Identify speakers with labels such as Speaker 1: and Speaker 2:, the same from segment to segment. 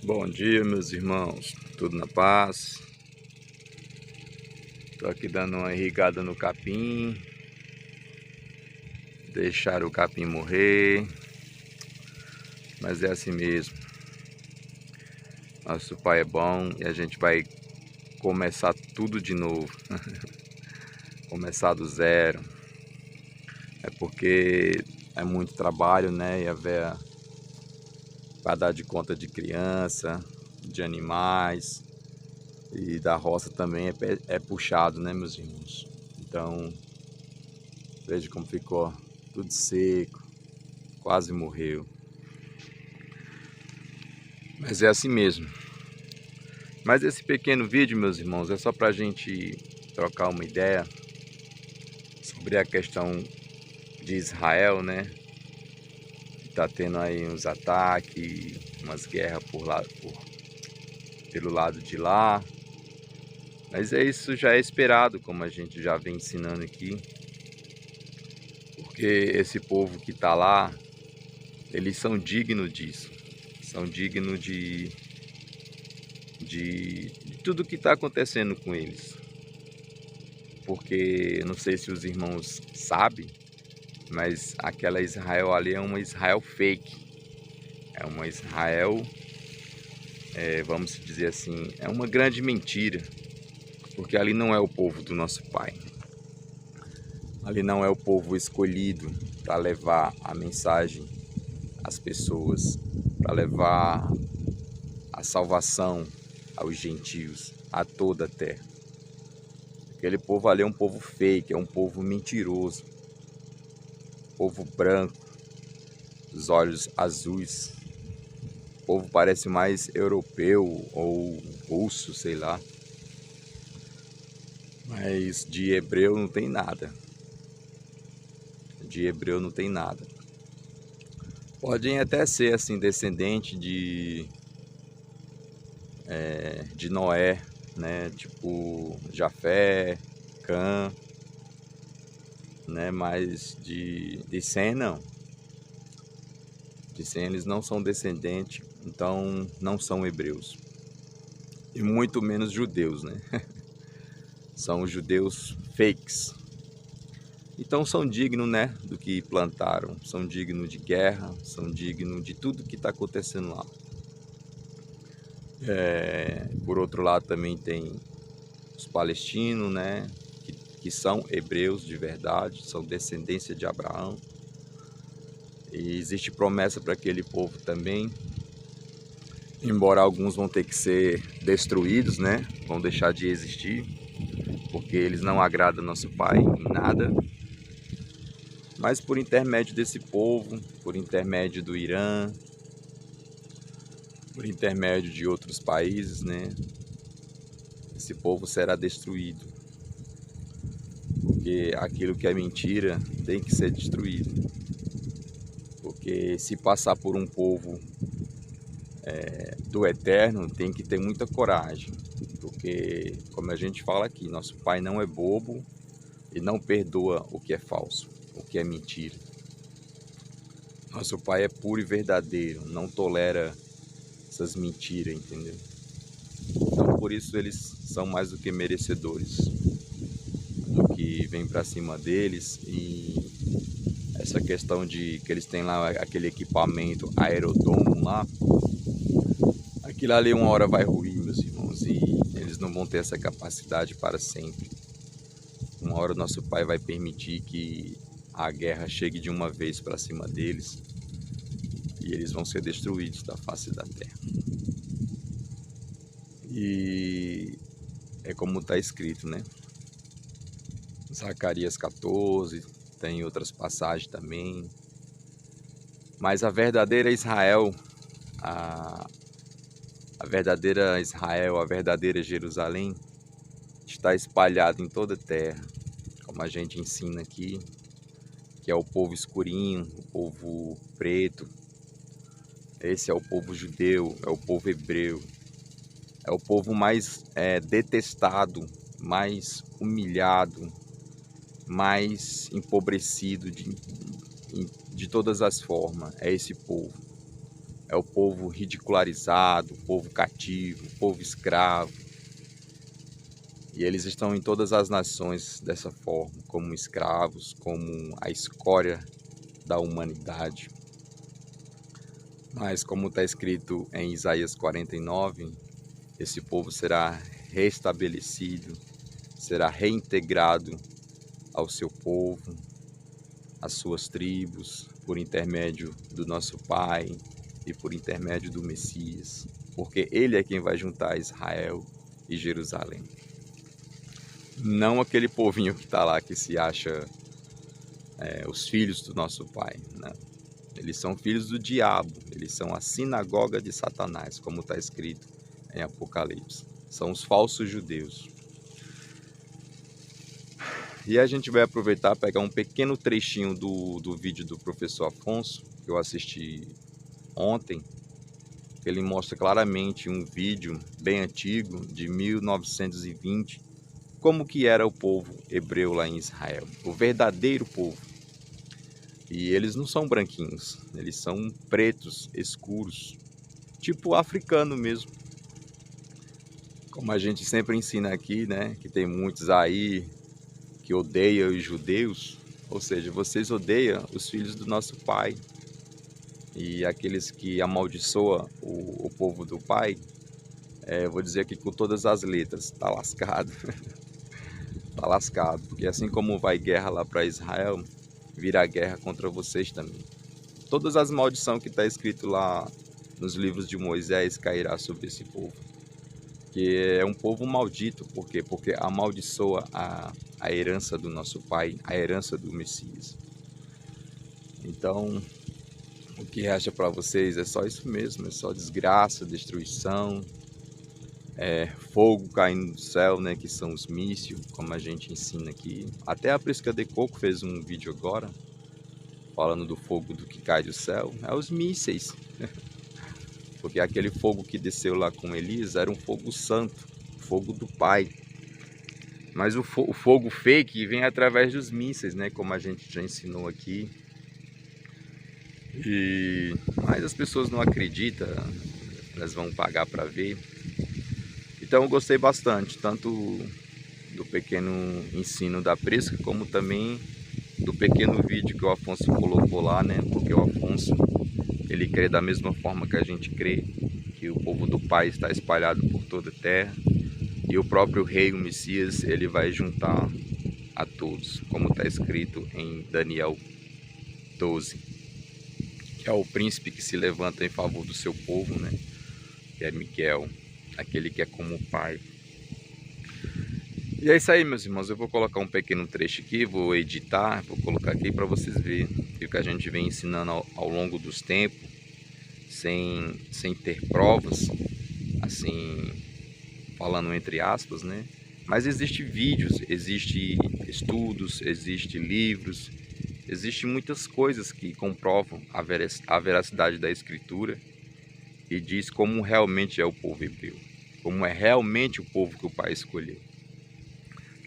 Speaker 1: Bom dia, meus irmãos, tudo na paz? Tô aqui dando uma irrigada no capim, deixar o capim morrer, mas é assim mesmo. Nosso pai é bom e a gente vai começar tudo de novo, começar do zero. É porque é muito trabalho, né? E a véia vai dar de conta de criança, de animais. E da roça também é puxado, né, meus irmãos? Então, veja como ficou tudo seco, quase morreu. Mas é assim mesmo. Mas esse pequeno vídeo, meus irmãos, é só para a gente trocar uma ideia sobre a questão de Israel, né? Tá tendo aí uns ataques, umas guerras pelo lado de lá. Mas isso já é esperado, como a gente já vem ensinando aqui. Porque esse povo que tá lá, eles são dignos disso. São dignos de tudo que está acontecendo com eles. Porque não sei se os irmãos sabem, mas aquela Israel ali é uma Israel fake. É uma Israel, vamos dizer assim, é uma grande mentira. Porque ali não é o povo do nosso Pai. Ali não é o povo escolhido para levar a mensagem às pessoas, para levar a salvação aos gentios, a toda a terra. Aquele povo ali é um povo fake, é um povo mentiroso. Povo branco, os olhos azuis. O povo parece mais europeu ou russo, sei lá. Mas de hebreu não tem nada. De hebreu não tem nada. Podem até ser assim, descendente de Noé, né? Tipo Jafé, Cã, né? Mas de Sem não. De Sem eles não são descendentes, então não são hebreus. E muito menos judeus, né? São os judeus fakes. Então são dignos, né, do que plantaram. São dignos de guerra, são dignos de tudo que está acontecendo lá. Por outro lado também tem os palestinos, né, que são hebreus de verdade, são descendência de Abraão. E existe promessa para aquele povo também. Embora alguns vão ter que ser destruídos, né, vão deixar de existir, porque eles não agradam nosso Pai em nada. Mas por intermédio desse povo, por intermédio do Irã, por intermédio de outros países, né? Esse povo será destruído. Porque aquilo que é mentira tem que ser destruído. Porque se passar por um povo do eterno, tem que ter muita coragem. Porque, como a gente fala aqui, nosso Pai não é bobo e não perdoa o que é falso, o que é mentira. Nosso Pai é puro e verdadeiro, não tolera essas mentiras, entendeu? Então por isso eles são mais do que merecedores do que vem para cima deles. E essa questão de que eles têm lá aquele equipamento aerodomo lá, aquilo ali uma hora vai ruir, meus irmãos, e eles não vão ter essa capacidade para sempre. Uma hora o nosso Pai vai permitir que a guerra chegue de uma vez para cima deles e eles vão ser destruídos da face da terra. E é como está escrito, né? Zacarias 14, tem outras passagens também. Mas a verdadeira Israel, a verdadeira Israel, a verdadeira Jerusalém, está espalhada em toda a terra, como a gente ensina aqui, que é o povo escurinho, o povo preto. Esse é o povo judeu, é o povo hebreu. É o povo mais detestado, mais humilhado, mais empobrecido de todas as formas. É esse povo. é o povo ridicularizado, o povo cativo, o povo escravo. E eles estão em todas as nações dessa forma, como escravos, como a escória da humanidade. Mas como está escrito em Isaías 49, esse povo será restabelecido, será reintegrado ao seu povo, às suas tribos, por intermédio do nosso Pai e por intermédio do Messias, porque Ele é quem vai juntar Israel e Jerusalém. Não aquele povinho que está lá, que se acha os filhos do nosso Pai, né? Eles são filhos do diabo, eles são a sinagoga de Satanás, como está escrito em Apocalipse. São os falsos judeus. E a gente vai aproveitar, pegar um pequeno trechinho do vídeo do professor Afonso, que eu assisti ontem. Ele mostra claramente um vídeo bem antigo, de 1920, como que era o povo hebreu lá em Israel, o verdadeiro povo. E eles não são branquinhos, eles são pretos, escuros, tipo africano mesmo. Como a gente sempre ensina aqui, né, que tem muitos aí que odeiam os judeus, ou seja, vocês odeiam os filhos do nosso Pai. E aqueles que amaldiçoam o povo do Pai, vou dizer aqui com todas as letras, tá lascado. Tá lascado, porque assim como vai guerra lá para Israel, virá guerra contra vocês também. Todas as maldições que está escrito lá nos livros de Moisés cairá sobre esse povo. Que é um povo maldito, por quê? Porque amaldiçoa a herança do nosso Pai, a herança do Messias. Então, o que resta para vocês é só isso mesmo, é só desgraça, destruição, fogo caindo do céu, né, que são os mísseis, como a gente ensina aqui. Até a Prisca de Coco fez um vídeo agora, falando do fogo do que cai do céu, é os mísseis. Porque aquele fogo que desceu lá com Elias era um fogo santo, fogo do Pai. Mas o fogo fake vem através dos mísseis, né, como a gente já ensinou aqui. Mas as pessoas não acreditam, elas vão pagar para ver. Então eu gostei bastante, tanto do pequeno ensino da Prisca, como também do pequeno vídeo que o Afonso colocou lá, né? Porque o Afonso, ele crê da mesma forma que a gente crê, que o povo do Pai está espalhado por toda a terra, e o próprio Rei, o Messias, ele vai juntar a todos, como está escrito em Daniel 12, que é o príncipe que se levanta em favor do seu povo, né? Que é Miguel, aquele que é como o Pai. E é isso aí, meus irmãos. Eu vou colocar um pequeno trecho aqui, vou editar, vou colocar aqui para vocês verem o que a gente vem ensinando ao longo dos tempos, sem ter provas, assim, falando entre aspas, né? Mas existem vídeos, existem estudos, existem livros, existem muitas coisas que comprovam a veracidade da Escritura e diz como realmente é o povo hebreu, como é realmente o povo que o Pai escolheu.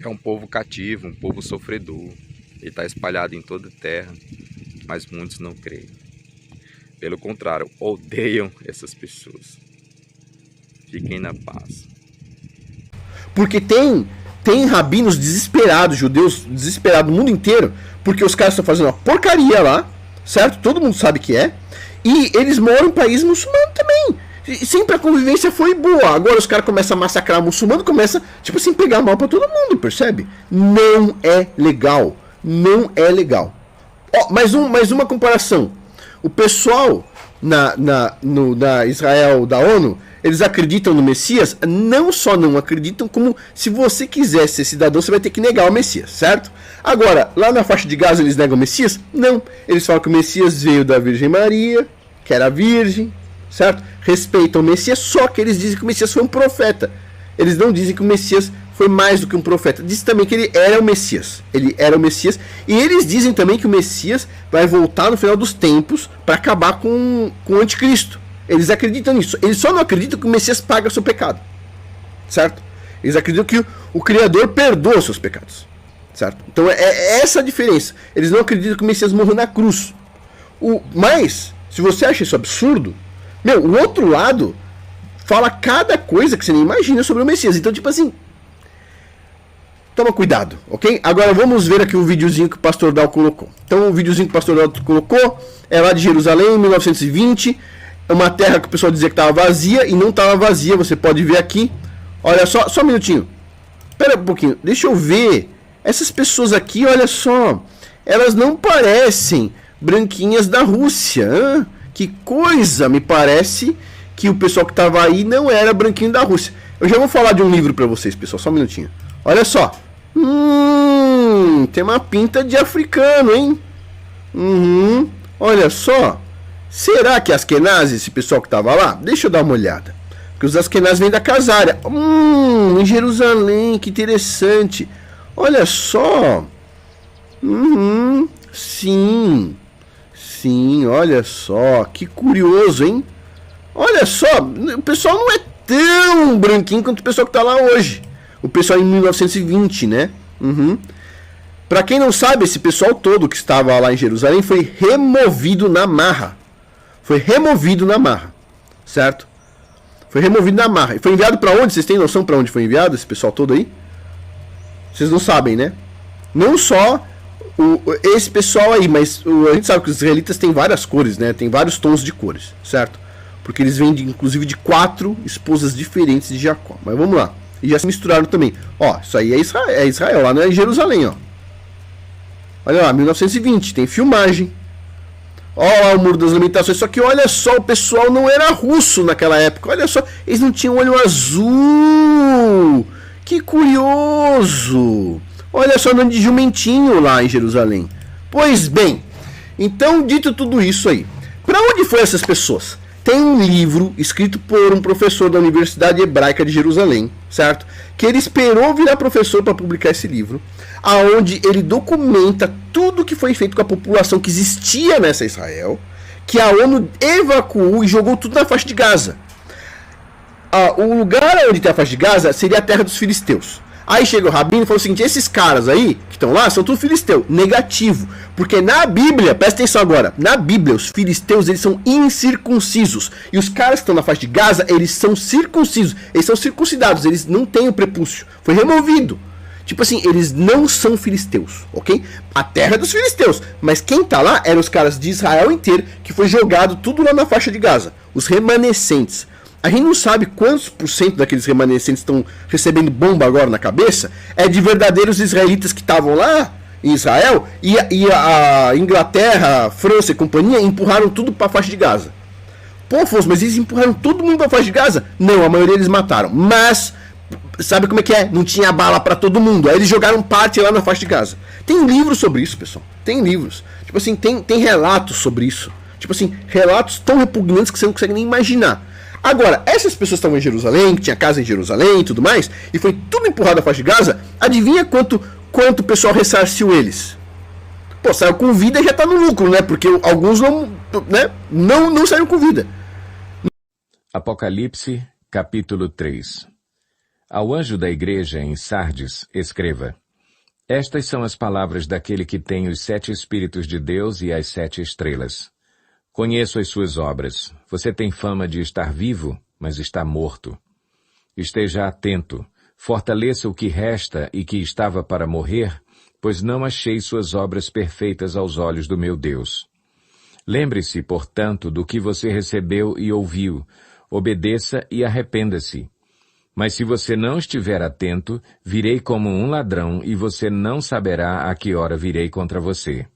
Speaker 1: É um povo cativo, um povo sofredor. Ele está espalhado em toda a terra, mas muitos não creem. Pelo contrário, odeiam essas pessoas. Fiquem na paz.
Speaker 2: Porque tem rabinos desesperados, judeus desesperados no mundo inteiro, porque os caras estão fazendo uma porcaria lá, certo? Todo mundo sabe que é. E eles moram em país muçulmano também. E sempre a convivência foi boa. Agora os caras começam a massacrar muçulmano, começa, tipo assim, pegar mal pra todo mundo, percebe? Não é legal. Não é legal. Ó, mais uma comparação. O pessoal na Israel da ONU, eles acreditam no Messias. Não só não acreditam, como se você quiser ser cidadão, você vai ter que negar o Messias, certo? Agora, lá na faixa de Gaza eles negam o Messias? Não. Eles falam que o Messias veio da Virgem Maria, que era virgem, certo? Respeitam o Messias, só que eles dizem que o Messias foi um profeta. Eles não dizem que o Messias foi mais do que um profeta. Dizem também que ele era o Messias. Ele era o Messias. E eles dizem também que o Messias vai voltar no final dos tempos para acabar com o anticristo. Eles acreditam nisso. Eles só não acreditam que o Messias paga o seu pecado, certo? Eles acreditam que o Criador perdoa os seus pecados, certo? Então é essa a diferença. Eles não acreditam que o Messias morreu na cruz. Mas, se você acha isso absurdo, Meu, o outro lado fala cada coisa que você nem imagina sobre o Messias. Então, tipo assim, toma cuidado, ok? Agora vamos ver aqui o videozinho que o pastor Dal colocou. Então o videozinho que o pastor Dal colocou é lá de Jerusalém, 1920. É uma terra que o pessoal dizia que estava vazia e não estava vazia. Você pode ver aqui. Olha só um minutinho. Espera um pouquinho, deixa eu ver. Essas pessoas aqui, olha só. Elas não parecem branquinhas da Rússia. Hein? Que coisa, me parece que o pessoal que estava aí não era branquinho da Rússia. Eu já vou falar de um livro para vocês, pessoal, só um minutinho. Olha só. Tem uma pinta de africano, hein? Olha só. Será que Askenazes, esse pessoal que tava lá? Deixa eu dar uma olhada. Porque os Askenazes vêm da Casária. Em Jerusalém, que interessante. Olha só. Sim. Sim, olha só. Que curioso, hein? Olha só. O pessoal não é tão branquinho quanto o pessoal que tá lá hoje. O pessoal em 1920, né? Para quem não sabe, esse pessoal todo que estava lá em Jerusalém foi removido na marra. Certo? Foi removido na marra. E foi enviado para onde? Vocês têm noção para onde foi enviado esse pessoal todo aí? Vocês não sabem, né? Não só esse pessoal aí, mas a gente sabe que os israelitas têm várias cores, né? Tem vários tons de cores, certo? Porque eles vêm inclusive de 4 esposas diferentes de Jacó. Mas vamos lá. E já se misturaram também. Ó, isso aí é Israel, lá não é Jerusalém, ó. Olha lá, 1920, tem filmagem. Ó lá o Muro das Lamentações. Só que olha só, o pessoal não era russo naquela época. Olha só, eles não tinham olho azul. Que curioso. Olha só, andando de jumentinho lá em Jerusalém. Pois bem, então dito tudo isso aí, para onde foram essas pessoas? Tem um livro escrito por um professor da Universidade Hebraica de Jerusalém, certo? Que ele esperou virar professor para publicar esse livro, aonde ele documenta tudo que foi feito com a população que existia nessa Israel, que a ONU evacuou e jogou tudo na faixa de Gaza. O lugar onde tem a faixa de Gaza seria a terra dos filisteus. Aí chega o Rabino e falou o seguinte: esses caras aí que estão lá são tudo filisteu. Negativo. Porque na Bíblia, presta atenção agora, na Bíblia os filisteus eles são incircuncisos. E os caras que estão na faixa de Gaza, eles são circuncisos. Eles são circuncidados, eles não têm o prepúcio. Foi removido. Tipo assim, eles não são filisteus, ok? A terra é dos filisteus. Mas quem tá lá eram os caras de Israel inteiro, que foi jogado tudo lá na faixa de Gaza. Os remanescentes. A gente não sabe quantos por cento daqueles remanescentes estão recebendo bomba agora na cabeça. É de verdadeiros israelitas que estavam lá em Israel e a Inglaterra, a França e companhia empurraram tudo para a faixa de Gaza. Pô, Afonso, mas eles empurraram todo mundo para a faixa de Gaza? Não, a maioria eles mataram. Mas, sabe como é que é? Não tinha bala para todo mundo. Aí eles jogaram parte lá na faixa de Gaza. Tem livros sobre isso, pessoal. Tem livros. Tipo assim, tem relatos sobre isso. Tipo assim, relatos tão repugnantes que você não consegue nem imaginar. Agora, essas pessoas estavam em Jerusalém, que tinha casa em Jerusalém e tudo mais, e foi tudo empurrado à faixa de Gaza, adivinha quanto o pessoal ressarciu eles? Pô, saiu com vida e já tá no lucro, né? Porque alguns não saíram com vida.
Speaker 3: Apocalipse, capítulo 3. Ao anjo da igreja em Sardes, escreva: Estas são as palavras daquele que tem os 7 Espíritos de Deus e as 7 estrelas. Conheço as suas obras. Você tem fama de estar vivo, mas está morto. Esteja atento. Fortaleça o que resta e que estava para morrer, pois não achei suas obras perfeitas aos olhos do meu Deus. Lembre-se, portanto, do que você recebeu e ouviu. Obedeça e arrependa-se. Mas se você não estiver atento, virei como um ladrão e você não saberá a que hora virei contra você.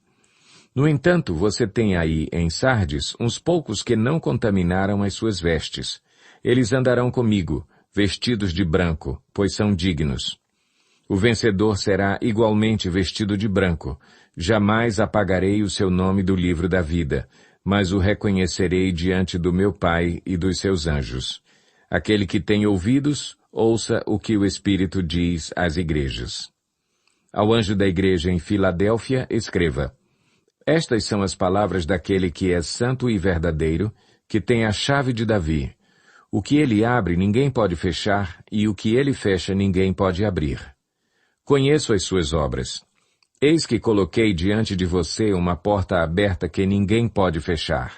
Speaker 3: No entanto, você tem aí, em Sardes, uns poucos que não contaminaram as suas vestes. Eles andarão comigo, vestidos de branco, pois são dignos. O vencedor será igualmente vestido de branco. Jamais apagarei o seu nome do livro da vida, mas o reconhecerei diante do meu Pai e dos seus anjos. Aquele que tem ouvidos, ouça o que o Espírito diz às igrejas. Ao anjo da igreja em Filadélfia, escreva: Estas são as palavras daquele que é santo e verdadeiro, que tem a chave de Davi. O que ele abre ninguém pode fechar, e o que ele fecha ninguém pode abrir. Conheço as suas obras. Eis que coloquei diante de você uma porta aberta que ninguém pode fechar.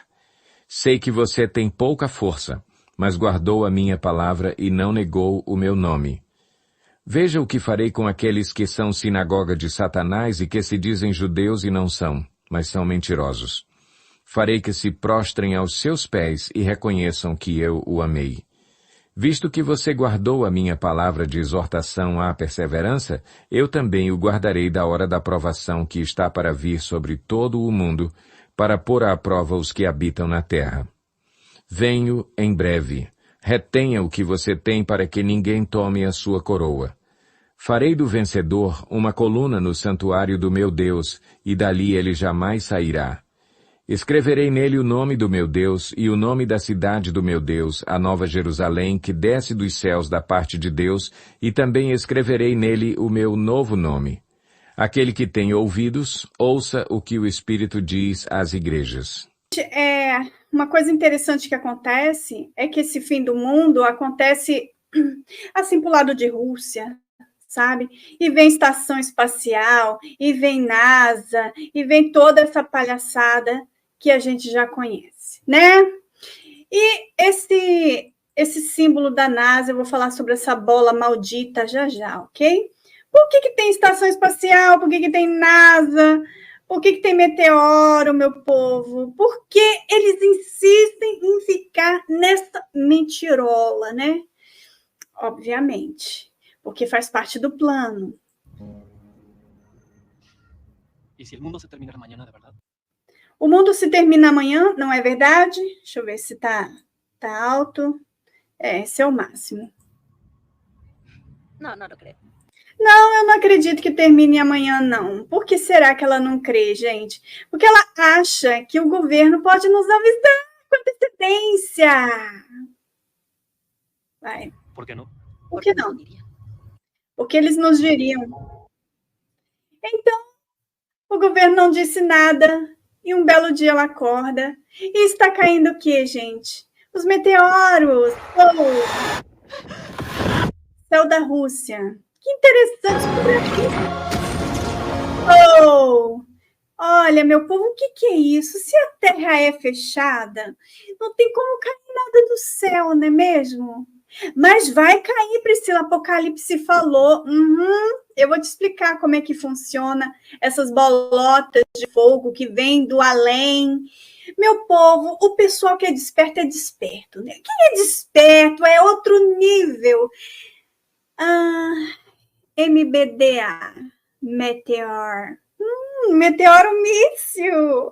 Speaker 3: Sei que você tem pouca força, mas guardou a minha palavra e não negou o meu nome. Veja o que farei com aqueles que são sinagoga de Satanás e que se dizem judeus e não são, mas são mentirosos. Farei que se prostrem aos seus pés e reconheçam que eu o amei. Visto que você guardou a minha palavra de exortação à perseverança, eu também o guardarei da hora da provação que está para vir sobre todo o mundo, para pôr à prova os que habitam na terra. Venho em breve. Retenha o que você tem para que ninguém tome a sua coroa. Farei do vencedor uma coluna no santuário do meu Deus, e dali ele jamais sairá. Escreverei nele o nome do meu Deus e o nome da cidade do meu Deus, a Nova Jerusalém, que desce dos céus da parte de Deus, e também escreverei nele o meu novo nome. Aquele que tem ouvidos, ouça o que o Espírito diz às igrejas.
Speaker 4: Uma coisa interessante que acontece é que esse fim do mundo acontece assim pro lado de Rússia, sabe? E vem estação espacial, e vem NASA, e vem toda essa palhaçada que a gente já conhece, né? E esse símbolo da NASA, eu vou falar sobre essa bola maldita já, ok? Por que tem estação espacial? Por que tem NASA? Por que tem meteoro, meu povo? Porque eles insistem em ficar nessa mentirola, né? Obviamente, porque faz parte do plano.
Speaker 5: E se o mundo se terminar amanhã, de verdade?
Speaker 4: O mundo se termina amanhã, não é verdade? Deixa eu ver se tá alto. Esse é o máximo.
Speaker 6: Não creio.
Speaker 4: Não, eu não acredito que termine amanhã, não. Por que será que ela não crê, gente? Porque ela acha que o governo pode nos avisar com antecedência. Vai.
Speaker 5: Por que não?
Speaker 4: Por que não? Porque eles nos diriam. Então, o governo não disse nada. E um belo dia ela acorda. E está caindo o quê, gente? Os meteoros. Céu da Rússia. Que interessante. Olha, meu povo, o que é isso? Se a Terra é fechada, não tem como cair nada do céu, não é mesmo? Mas vai cair, Priscila, Apocalipse falou. Eu vou te explicar como é que funciona essas bolotas de fogo que vêm do além. Meu povo, o pessoal que é desperto, né? Quem é desperto é outro nível. MBDA, Meteor. Meteoro míssil.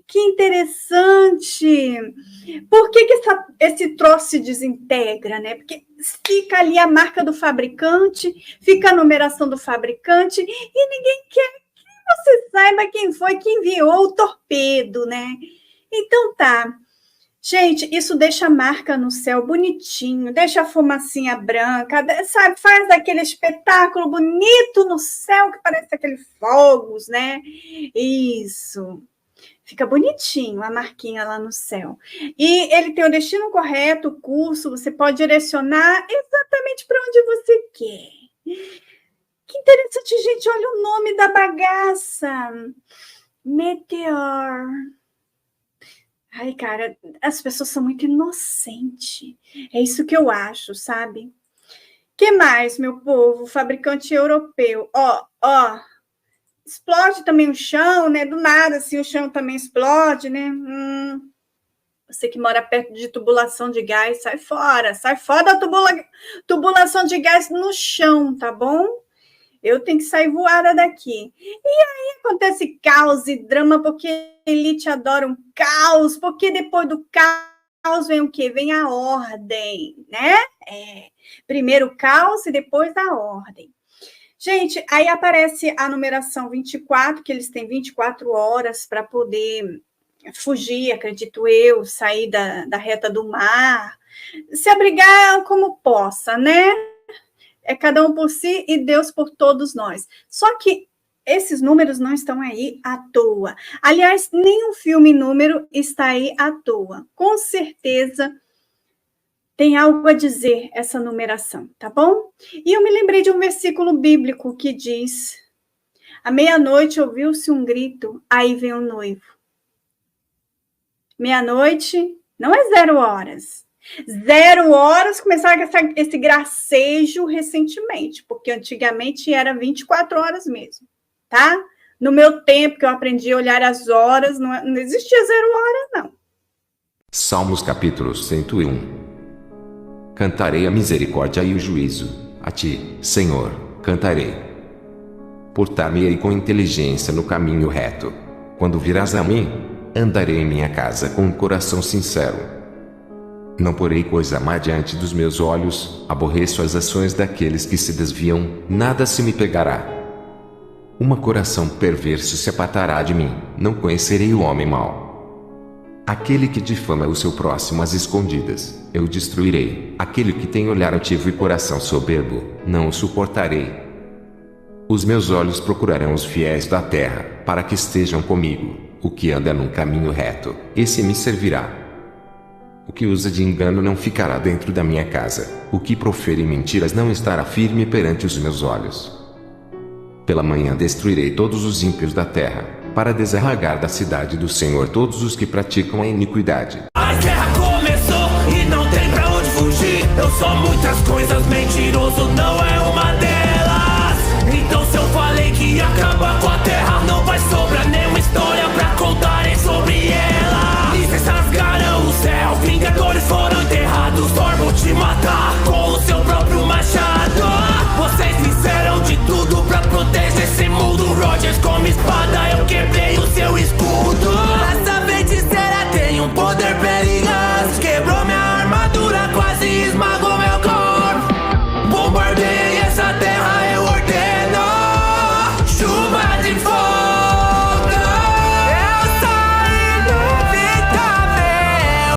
Speaker 4: Que interessante. Por que esse troço se desintegra, né? Porque fica ali a marca do fabricante, fica a numeração do fabricante e ninguém quer que você saiba quem foi que enviou o torpedo, né? Então tá. Gente, isso deixa a marca no céu bonitinho, deixa a fumacinha branca, sabe? Faz aquele espetáculo bonito no céu que parece aqueles fogos, né? Isso. Fica bonitinho a marquinha lá no céu. E ele tem o destino correto, o curso, você pode direcionar exatamente para onde você quer. Que interessante, gente, olha o nome da bagaça. Meteor. Ai, cara, as pessoas são muito inocentes. É isso que eu acho, sabe? Que mais, meu povo? Fabricante europeu. Ó. Explode também o chão, né? Do nada, assim, o chão também explode, né? Você que mora perto de tubulação de gás, sai fora da tubulação de gás no chão, tá bom? Eu tenho que sair voada daqui. E aí acontece caos e drama, porque elite adora um caos, porque depois do caos vem o quê? Vem a ordem, né? Primeiro o caos e depois a ordem. Gente, aí aparece a numeração 24, que eles têm 24 horas para poder fugir, acredito eu, sair da reta do mar, se abrigar como possa, né? É cada um por si e Deus por todos nós. Só que esses números não estão aí à toa. Aliás, nenhum filme número está aí à toa. Com certeza tem algo a dizer essa numeração, tá bom? E eu me lembrei de um versículo bíblico que diz: à meia-noite ouviu-se um grito, aí vem o noivo. meia-noite, não é 0 horas. 0 horas começaram esse gracejo recentemente, porque antigamente era 24 horas mesmo, tá? No meu tempo que eu aprendi a olhar as horas, não existia 0 horas, não.
Speaker 7: Salmos capítulo 101. Cantarei a misericórdia e o juízo, a ti, Senhor, cantarei. Portar-me-ei com inteligência no caminho reto. Quando virás a mim, andarei em minha casa com um coração sincero. Não porei coisa má diante dos meus olhos, aborreço as ações daqueles que se desviam, nada se me pegará. Um coração perverso se apartará de mim, não conhecerei o homem mau. Aquele que difama o seu próximo às escondidas, eu destruirei. Aquele que tem olhar altivo e coração soberbo, não o suportarei. Os meus olhos procurarão os fiéis da terra, para que estejam comigo. O que anda num caminho reto, esse me servirá. O que usa de engano não ficará dentro da minha casa. O que profere mentiras não estará firme perante os meus olhos. Pela manhã destruirei todos os ímpios da terra, para desarraigar da cidade do Senhor todos os que praticam a iniquidade.
Speaker 8: A guerra começou e não tem pra onde fugir. Eu sou muitas coisas, mentiroso não é uma delas. Então se eu